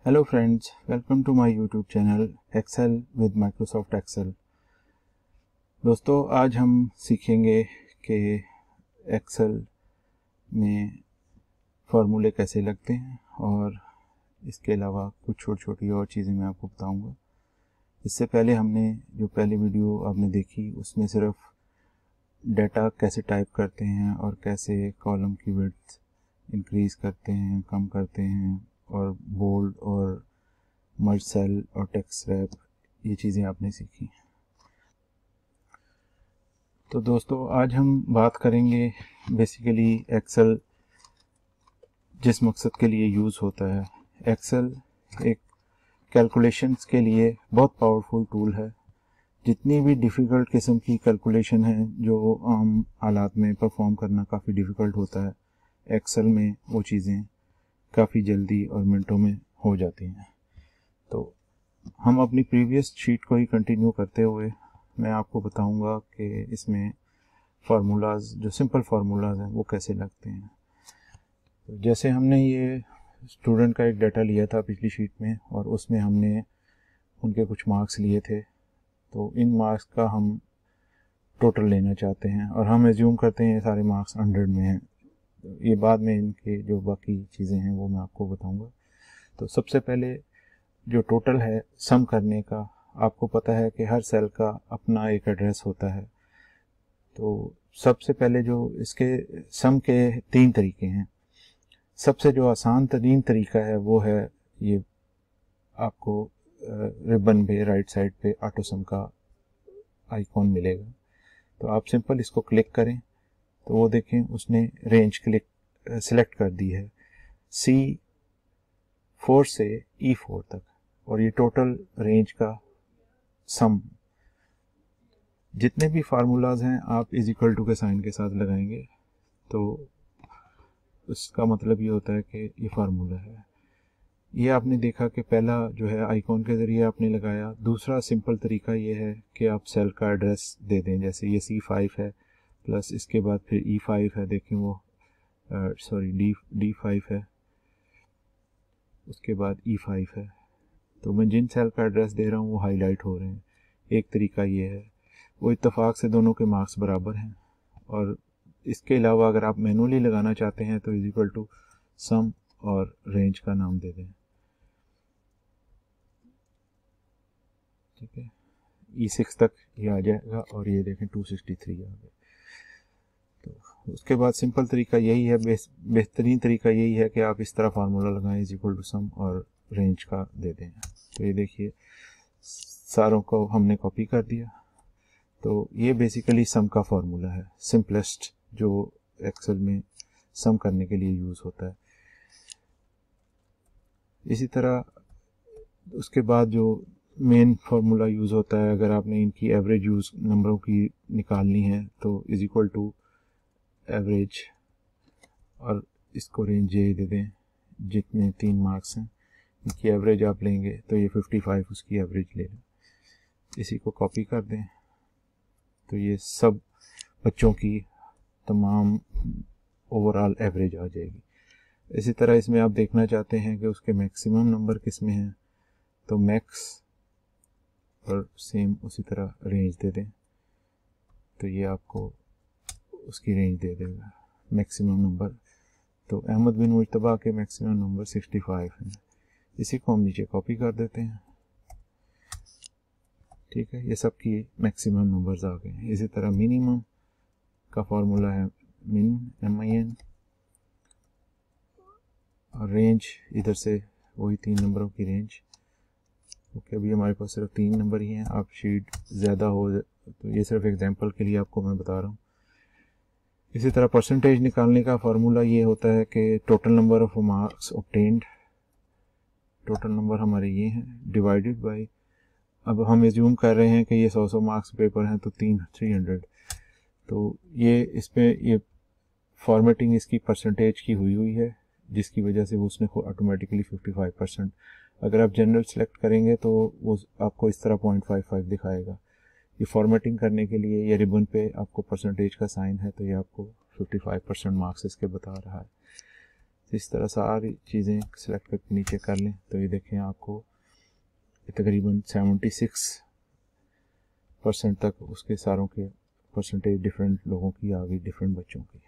Hello friends, welcome to my YouTube channel Excel with Microsoft Excel. दोस्तों, आज हम सीखेंगे कि एक्सेल में फार्मूले कैसे लगते हैं और इसके अलावा कुछ छोटी छोटी और चीज़ें मैं आपको बताऊंगा। इससे पहले हमने जो पहली वीडियो आपने देखी उसमें सिर्फ डाटा कैसे टाइप करते हैं और कैसे कॉलम की विड्थ इंक्रीज़ करते हैं, कम करते हैं, और बोल्ड और मर्ज सेल और टेक्स्ट रैप, ये चीज़ें आपने सीखी। तो दोस्तों, आज हम बात करेंगे बेसिकली एक्सेल जिस मकसद के लिए यूज़ होता है। एक्सेल एक कैलकुलेशंस के लिए बहुत पावरफुल टूल है। जितनी भी डिफ़िकल्ट किस्म की कैलकुलेशन है जो आम हालात में परफॉर्म करना काफ़ी डिफ़िकल्ट होता है, एक्सेल में वो चीज़ें काफ़ी जल्दी और मिनटों में हो जाती हैं। तो हम अपनी प्रीवियस शीट को ही कंटिन्यू करते हुए मैं आपको बताऊंगा कि इसमें फार्मूलाज, जो सिंपल फार्मूलाज हैं, वो कैसे लगते हैं। तो जैसे हमने ये स्टूडेंट का एक डाटा लिया था पिछली शीट में और उसमें हमने उनके कुछ मार्क्स लिए थे, तो इन मार्क्स का हम टोटल लेना चाहते हैं और हम एज्यूम करते हैं ये सारे मार्क्स 100 में हैं। ये बाद में इनके जो बाकी चीज़ें हैं वो मैं आपको बताऊंगा। तो सबसे पहले जो टोटल है सम करने का, आपको पता है कि हर सेल का अपना एक एड्रेस होता है। तो सबसे पहले जो इसके सम के 3 तरीके हैं। सबसे जो आसान तरीन तरीका है वो है ये आपको रिबन पे राइट साइड पे ऑटो सम का आइकॉन मिलेगा। तो आप सिंपल इसको क्लिक करें तो वो देखें उसने रेंज क्लिक सिलेक्ट कर दी है C4 से E4 तक, और ये टोटल रेंज का सम। जितने भी फार्मूलाज हैं आप इज इक्वल टू के साइन के साथ लगाएंगे तो उसका मतलब ये होता है कि ये फार्मूला है। ये आपने देखा कि पहला जो है आइकॉन के ज़रिए आपने लगाया। दूसरा सिंपल तरीका ये है कि आप सेल का एड्रेस दे दें। जैसे ये C5 है प्लस इसके बाद फिर E5 है, देखें वो D5 है, उसके बाद E5 है। तो मैं जिन सेल का एड्रेस दे रहा हूँ वो हाईलाइट हो रहे हैं। एक तरीका ये है। वो इत्तेफाक से दोनों के मार्क्स बराबर हैं। और इसके अलावा अगर आप मैनुअली लगाना चाहते हैं तो इज इक्वल टू सम और रेंज का नाम दे दें। ठीक है, E6 तक ये आ जाएगा और ये देखें 263 आ गया। तो उसके बाद सिंपल तरीका यही है, बेहतरीन तरीका यही है कि आप इस तरह फार्मूला लगाएं, इज इक्वल टू सम और रेंज का दे दें। तो ये देखिए सारों को हमने कॉपी कर दिया। तो ये बेसिकली सम का फार्मूला है, सिंपलेस्ट जो एक्सेल में सम करने के लिए यूज़ होता है। इसी तरह उसके बाद जो मेन फार्मूला यूज़ होता है, अगर आपने इनकी एवरेज यूज़ नंबरों की निकालनी है तो इज इक्वल टू एवरेज, और इसको रेंज ये दे दें। जितने 3 मार्क्स हैं इनकी एवरेज आप लेंगे तो ये 55 उसकी एवरेज ले लें। इसी को कॉपी कर दें तो ये सब बच्चों की तमाम ओवरऑल एवरेज आ जाएगी। इसी तरह इसमें आप देखना चाहते हैं कि उसके मैक्सिमम नंबर किस में हैं, तो मैक्स और सेम उसी तरह रेंज दे दें तो ये आपको उसकी रेंज दे देगा मैक्सिमम नंबर। तो अहमद बिन मुज्तबा के मैक्सिमम नंबर 65 हैं। इसी को हम नीचे कॉपी कर देते हैं। ठीक है, ये सब की मैक्सिमम नंबर्स आ गए हैं। इसी तरह मिनिमम का फॉर्मूला है मिन MIN, और रेंज इधर से वही 3 नंबरों की रेंज। ओके, अभी हमारे पास सिर्फ 3 नंबर ही हैं। आप शीट ज़्यादा हो तो ये सिर्फ एग्जांपल के लिए आपको मैं बता रहा हूँ। इसी तरह परसेंटेज निकालने का फार्मूला ये होता है कि total number of marks obtained, total number हमारे ये हैं, डिवाइडेड बाय, अब हम एज्यूम कर रहे हैं कि ये 100 मार्क्स पेपर हैं तो 300, तो ये इस पे ये फॉर्मेटिंग इसकी परसेंटेज की हुई है, जिसकी वजह से वो उसने ऑटोमेटिकली 55%। अगर आप जनरल सेलेक्ट करेंगे तो वो आपको इस तरह 0.55 दिखाएगा। ये फॉर्मेटिंग करने के लिए ये रिबन पे आपको परसेंटेज का साइन है तो ये आपको 55% मार्क्स इसके बता रहा है। तो इस तरह सारी चीज़ें सेलेक्ट करके नीचे कर लें तो ये देखें आपको तकरीबन 76% तक उसके सारों के परसेंटेज डिफरेंट लोगों की आ गई, डिफरेंट बच्चों की।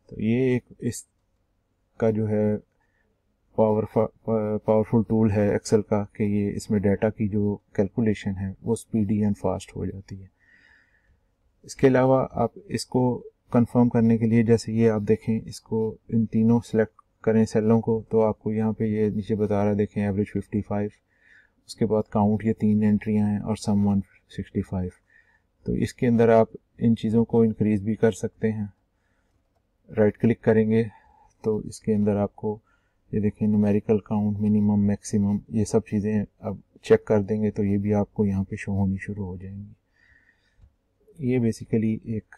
तो ये एक इसका जो है पावरफुल टूल है एक्सेल का कि ये इसमें डाटा की जो कैलकुलेशन है वो स्पीडी एंड फास्ट हो जाती है। इसके अलावा आप इसको कंफर्म करने के लिए, जैसे ये आप देखें, इसको इन तीनों सेलेक्ट करें सेलों को, तो आपको यहाँ पे ये नीचे बता रहा है, देखें एवरेज 55, उसके बाद काउंट ये 3 एंट्रियाँ हैं और सम 165। तो इसके अंदर आप इन चीज़ों को इंक्रीज़ भी कर सकते हैं। राइट क्लिक करेंगे तो इसके अंदर आपको ये देखें न्यूमेरिकल काउंट, मिनिमम, मैक्सिमम, ये सब चीज़ें अब चेक कर देंगे तो ये भी आपको यहाँ पे शो होनी शुरू हो जाएंगी। ये बेसिकली एक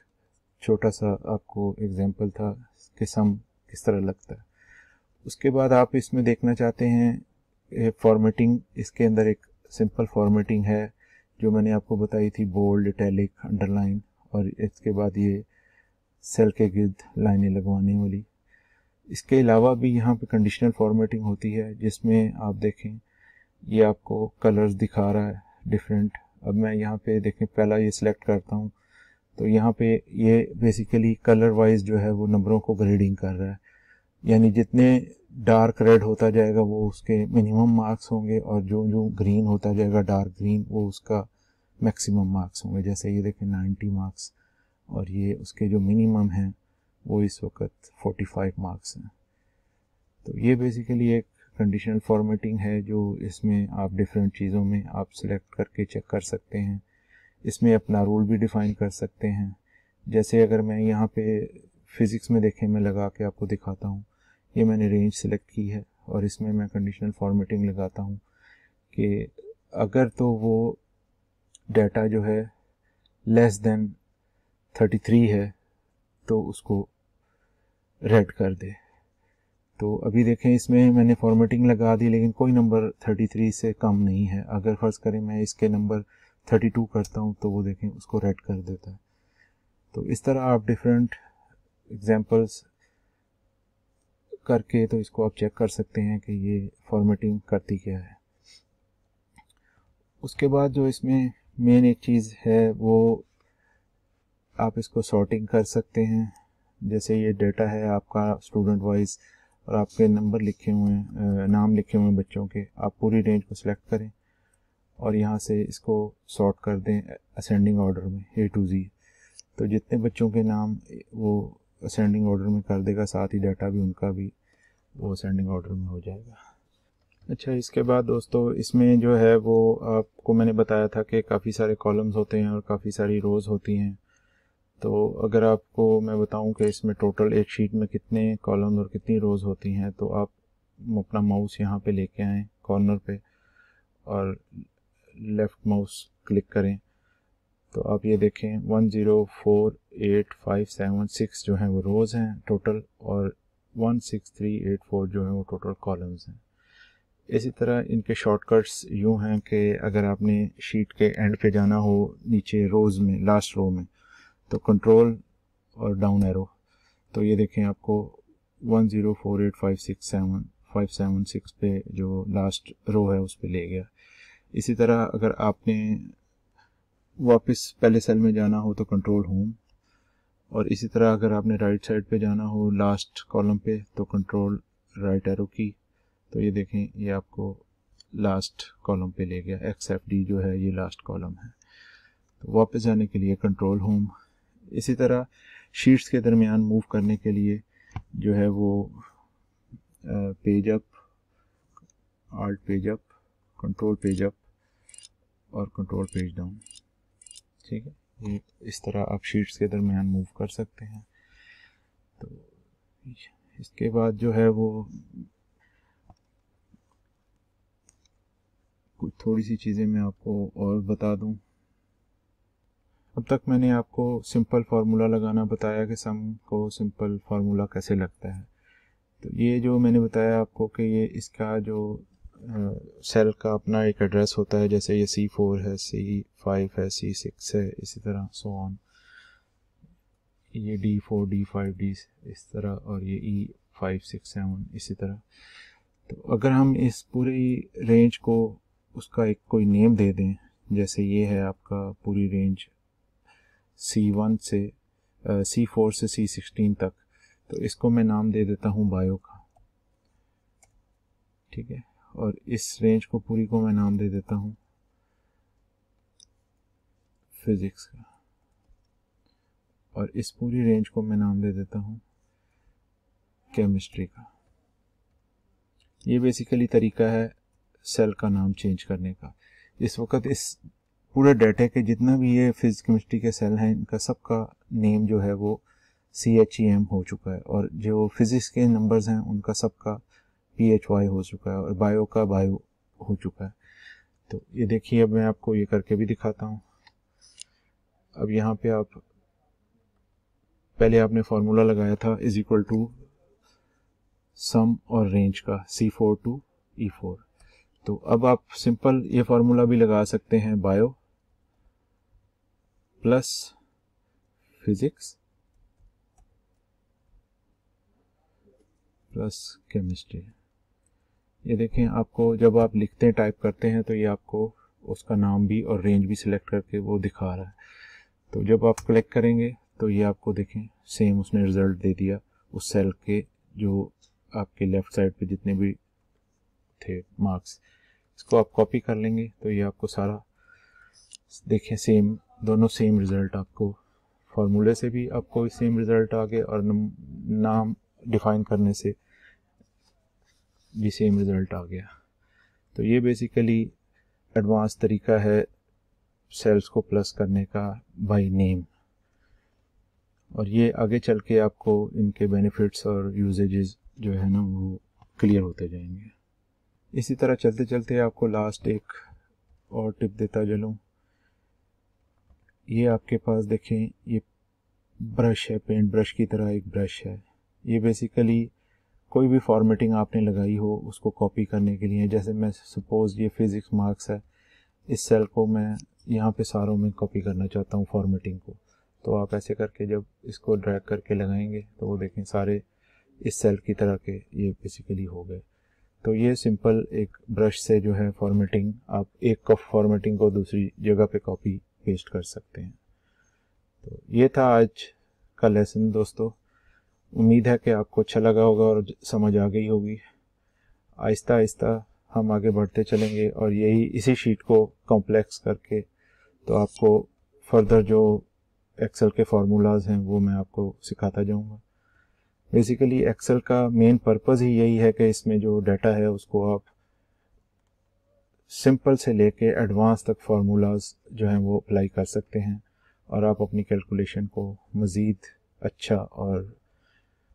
छोटा सा आपको एग्जांपल था कि सम किस तरह लगता है। उसके बाद आप इसमें देखना चाहते हैं फॉर्मेटिंग, इसके अंदर एक सिंपल फॉर्मेटिंग है जो मैंने आपको बताई थी, बोल्ड, इटैलिक, अंडरलाइन, और इसके बाद ये सेल के गिर्द लाइनें लगवाने वाली। इसके अलावा भी यहाँ पे कंडीशनल फॉर्मेटिंग होती है जिसमें आप देखें ये आपको कलर्स दिखा रहा है डिफरेंट। अब मैं यहाँ पे देखें पहला ये सिलेक्ट करता हूँ तो यहाँ पे ये बेसिकली कलर वाइज जो है वो नंबरों को ग्रेडिंग कर रहा है, यानी जितने डार्क रेड होता जाएगा वो उसके मिनिमम मार्क्स होंगे और जो जो ग्रीन होता जाएगा डार्क ग्रीन वो उसका मैक्सिमम मार्क्स होंगे। जैसे ये देखें 90 मार्क्स और ये उसके जो मिनिमम हैं वो इस वक्त 45 मार्क्स हैं। तो ये बेसिकली एक कंडीशनल फॉर्मेटिंग है जो इसमें आप डिफरेंट चीज़ों में आप सिलेक्ट करके चेक कर सकते हैं। इसमें अपना रूल भी डिफ़ाइन कर सकते हैं। जैसे अगर मैं यहाँ पे फ़िज़िक्स में देखें, मैं लगा के आपको दिखाता हूँ, ये मैंने रेंज सेलेक्ट की है और इसमें मैं कंडीशनल फॉर्मेटिंग लगाता हूँ कि अगर तो वो डाटा जो है लेस देन 33 है तो उसको रेड कर दे। तो अभी देखें इसमें मैंने फॉर्मेटिंग लगा दी लेकिन कोई नंबर 33 से कम नहीं है। अगर फ़र्ज़ करें मैं इसके नंबर 32 करता हूँ तो वो देखें उसको रेड कर देता है। तो इस तरह आप डिफरेंट एग्जांपल्स करके तो इसको आप चेक कर सकते हैं कि ये फॉर्मेटिंग करती क्या है। उसके बाद जो इसमें मेन एक चीज़ है वो आप इसको सॉर्टिंग कर सकते हैं। जैसे ये डेटा है आपका स्टूडेंट वाइज और आपके नंबर लिखे हुए हैं, नाम लिखे हुए हैं बच्चों के, आप पूरी रेंज को सिलेक्ट करें और यहाँ से इसको सॉर्ट कर दें असेंडिंग ऑर्डर में A to Z। तो जितने बच्चों के नाम वो असेंडिंग ऑर्डर में कर देगा, साथ ही डाटा भी उनका भी वो असेंडिंग ऑर्डर में हो जाएगा। अच्छा, इसके बाद दोस्तों इसमें जो है वो आपको मैंने बताया था कि काफ़ी सारे कॉलम्स होते हैं और काफ़ी सारी रोज़ होती हैं। तो अगर आपको मैं बताऊं कि इसमें टोटल एक शीट में कितने कॉलम और कितनी रोज़ होती हैं, तो आप अपना माउस यहाँ पे लेके आएँ कॉर्नर पे और लेफ़्ट माउस क्लिक करें तो आप ये देखें 1 0 4 8 5 7 6 जो हैं वो रोज़ हैं टोटल और 1 6 3 8 4 जो हैं वो टोटल कॉलम्स हैं। इसी तरह इनके शॉर्टकट्स यूँ हैं कि अगर आपने शीट के एंड पे जाना हो नीचे रोज़ में लास्ट रो में तो कंट्रोल और डाउन एरो, तो ये देखें आपको 1 0 4 8 5 6 7 5 7 6 पे जो लास्ट रो है उस पे ले गया। इसी तरह अगर आपने वापस पहले सेल में जाना हो तो कंट्रोल होम, और इसी तरह अगर आपने राइट साइड पे जाना हो लास्ट कॉलम पे तो कंट्रोल राइट एरो की, तो ये देखें ये आपको लास्ट कॉलम पे ले गया। XFD जो है ये लास्ट कॉलम है। तो वापस जाने के लिए कंट्रोल होम। इसी तरह शीट्स के दरमियान मूव करने के लिए जो है वो page up, alt page up, control page up और कंट्रोल पेज डाउन। ठीक है, ये इस तरह आप शीट्स के दरमियान मूव कर सकते हैं। तो इसके बाद जो है वो कुछ थोड़ी सी चीज़ें मैं आपको और बता दूं। अब तक मैंने आपको सिंपल फार्मूला लगाना बताया कि सम को सिंपल फार्मूला कैसे लगता है। तो ये जो मैंने बताया आपको कि ये इसका जो सेल का अपना एक एड्रेस होता है, जैसे ये C4 है, C5 है, C6 है, इसी तरह सो ऑन, ये D4 D5 D इस तरह, और ये 5 6 7 इसी तरह। तो अगर हम इस पूरी रेंज को उसका एक कोई नेम दे दें, जैसे ये है आपका पूरी रेंज C1 से C4 से C16 तक, तो इसको मैं नाम दे देता हूँ बायो का, ठीक है। और इस रेंज को पूरी को मैं नाम दे देता हूँ फिजिक्स का, और इस पूरी रेंज को मैं नाम दे देता हूँ केमिस्ट्री का। ये बेसिकली तरीका है सेल का नाम चेंज करने का। इस वक्त इस पूरे डाटा के जितना भी ये फिजिक्स केमिस्ट्री के सेल हैं, इनका सबका नेम जो है वो CHEM हो चुका है, और जो फिजिक्स के नंबर्स हैं उनका सबका PHY हो चुका है, और बायो का बायो हो चुका है। तो ये देखिए, अब मैं आपको ये करके भी दिखाता हूँ। अब यहाँ पे आप पहले आपने फॉर्मूला लगाया था इज इक्वल टू सम और रेंज का C4 to E4। तो अब आप सिंपल ये फॉर्मूला भी लगा सकते हैं, bio plus physics plus chemistry. ये देखें, आपको जब आप लिखते हैं, टाइप करते हैं, तो ये आपको उसका नाम भी और रेंज भी सिलेक्ट करके वो दिखा रहा है। तो जब आप क्लिक करेंगे तो ये आपको देखें सेम उसने रिजल्ट दे दिया उस सेल के जो आपके लेफ्ट साइड पे जितने भी थे मार्क्स। इसको आप कॉपी कर लेंगे तो ये आपको सारा देखें सेम, दोनों सेम रिजल्ट, आपको फॉर्मूले से भी आपको सेम रिजल्ट आ गए और नाम डिफाइन करने से भी सेम रिजल्ट आ गया। तो ये बेसिकली एडवांस तरीका है सेल्स को प्लस करने का बाय नेम, और ये आगे चल के आपको इनके बेनिफिट्स और यूजेजेस जो है ना वो क्लियर होते जाएंगे। इसी तरह चलते चलते आपको लास्ट एक और टिप देता चलूँ। ये आपके पास देखें, ये ब्रश है, पेंट ब्रश की तरह एक ब्रश है। ये बेसिकली कोई भी फॉर्मेटिंग आपने लगाई हो उसको कॉपी करने के लिए, जैसे मैं सपोज ये फिजिक्स मार्क्स है, इस सेल को मैं यहाँ पे सारों में कॉपी करना चाहता हूँ फॉर्मेटिंग को। तो आप ऐसे करके जब इसको ड्रैग करके लगाएंगे तो वो देखें सारे इस सेल की तरह के ये बेसिकली हो गए। तो ये सिंपल एक ब्रश से जो है फॉर्मेटिंग, आप एक फॉर्मेटिंग को दूसरी जगह पे कॉपी पेस्ट कर सकते हैं। तो ये था आज का लेसन दोस्तों। उम्मीद है कि आपको अच्छा लगा होगा और समझ आ गई होगी। आहिस्ता आहिस्ता हम आगे बढ़ते चलेंगे और यही इसी शीट को कॉम्प्लेक्स करके तो आपको फर्दर जो एक्सेल के फार्मूलाज हैं वो मैं आपको सिखाता जाऊंगा। बेसिकली एक्सेल का मेन पर्पस ही यही है कि इसमें जो डाटा है उसको आप सिंपल से लेके एडवांस तक फार्मूलाज जो हैं वो अप्लाई कर सकते हैं और आप अपनी कैलकुलेशन को मज़ीद अच्छा और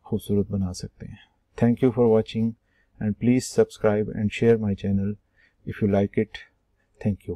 खूबसूरत बना सकते हैं। Thank you for watching and please subscribe and share my channel if you like it. Thank you.